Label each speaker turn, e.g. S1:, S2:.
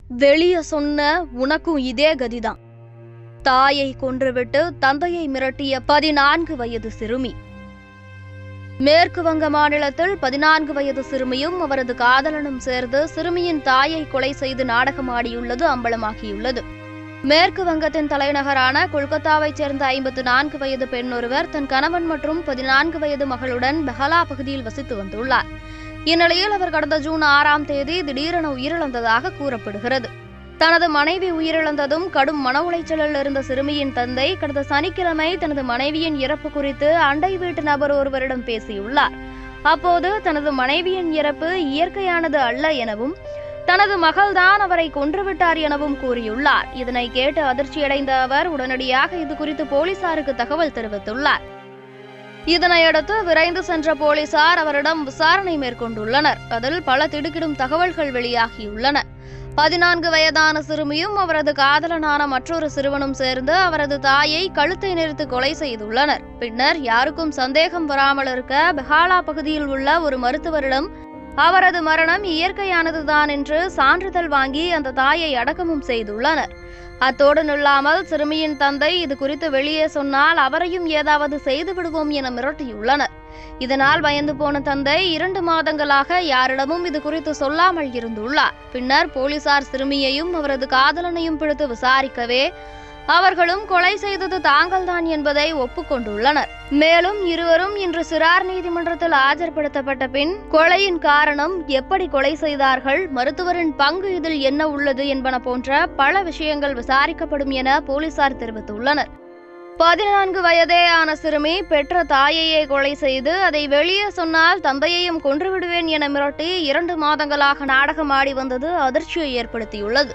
S1: வெளியே சொன்ன உனக்கும் இதே கதிதான். தாயை கொன்றுவிட்டு தந்தையை மிரட்டிய 14 வயது சிறுமி. மேற்கு வங்க மாநிலத்தில் 14 வயது சிறுமியும் அவரது காதலனும் சேர்ந்து சிறுமியின் தாயை கொலை செய்து நாடகமாடியுள்ளது அம்பலமாகியுள்ளது. மேற்கு வங்கத்தின் தலைநகரான கொல்கத்தாவைச் சேர்ந்த 54 வயது பெண் ஒருவர் தன் கணவன் மற்றும் 14 வயது மகளுடன் பெஹலா பகுதியில் வசித்து வந்துள்ளார். இந்நிலையில் அவர் கடந்த ஜூன் 6ஆம் தேதி திடீரென உயிரிழந்ததாக கூறப்படுகிறது. தனது மனைவி உயிரிழந்ததும் கடும் மன உளைச்சலில் இருந்த சிறுமியின் தந்தை கடந்த சனிக்கிழமை தனது மனைவியின் இறப்பு குறித்து அண்டை வீட்டு நபர் ஒருவரிடம் பேசியுள்ளார். அப்போது தனது மனைவியின் இறப்பு இயற்கையானது அல்ல எனவும் தனது மகள்தான் அவரை கொன்றுவிட்டார் எனவும் கூறியுள்ளார். இதனை கேட்டு அதிர்ச்சியடைந்த அவர் உடனடியாக இது குறித்து போலீசாருக்கு தகவல் தெரிவித்துள்ளார். இதனையடுத்து விரைந்து சென்ற போலீசார் அவரிடம் விசாரணை மேற்கொண்டுள்ளனர். அதில் பல திடுக்கிடும் தகவல்கள் வெளியாகியுள்ளன. 14 வயதான சிறுமியும் அவரது காதலனான மற்றொரு சிறுவனும் சேர்ந்து அவரது தாயை கழுத்தை நெரித்து கொலை செய்துள்ளனர். பின்னர் யாருக்கும் சந்தேகம் வராமல் இருக்க பெஹாலா பகுதியில் உள்ள ஒரு மருத்துவரிடம் அவரது மரணம் இயற்கையானதுதான் என்று சான்றிதழ் வாங்கி அந்த தாயை அடக்கமும் செய்துள்ளனர். அத்தோடு நில்லாமல் சிறுமியின் தந்தை இது குறித்து வெளியே சொன்னால் அவரையும் ஏதாவது செய்து விடுவோம் என மிரட்டியுள்ளனர். இதனால் பயந்து போன தந்தை 2 மாதங்களாக யாரிடமும் இது குறித்து சொல்லாமல் இருந்துள்ளார். பின்னர் போலீசார் சிறுமியையும் அவரது காதலனையும் பிடித்து விசாரிக்கவே அவர்களும் கொலை செய்தது தாங்கள்தான் என்பதை ஒப்புக்கொண்டுள்ளனர். மேலும் இருவரும் இன்று சிறார் நீதிமன்றத்தில் ஆஜர்படுத்தப்பட்ட பின் கொலையின் காரணம், எப்படி கொலை செய்தார்கள், மருத்துவரின் பங்கு இதில் என்ன உள்ளது என்பன போன்ற பல விஷயங்கள் விசாரிக்கப்படும் என போலீசார் தெரிவித்துள்ளனர். 14 வயதே ஆன சிறுமி பெற்ற தாயையே கொலை செய்து அதை வெளியே சொன்னால் தந்தையையும் கொன்றுவிடுவேன் என மிரட்டி 2 மாதங்களாக நாடகமாடி வந்தது அதிர்ச்சியை ஏற்படுத்தியுள்ளது.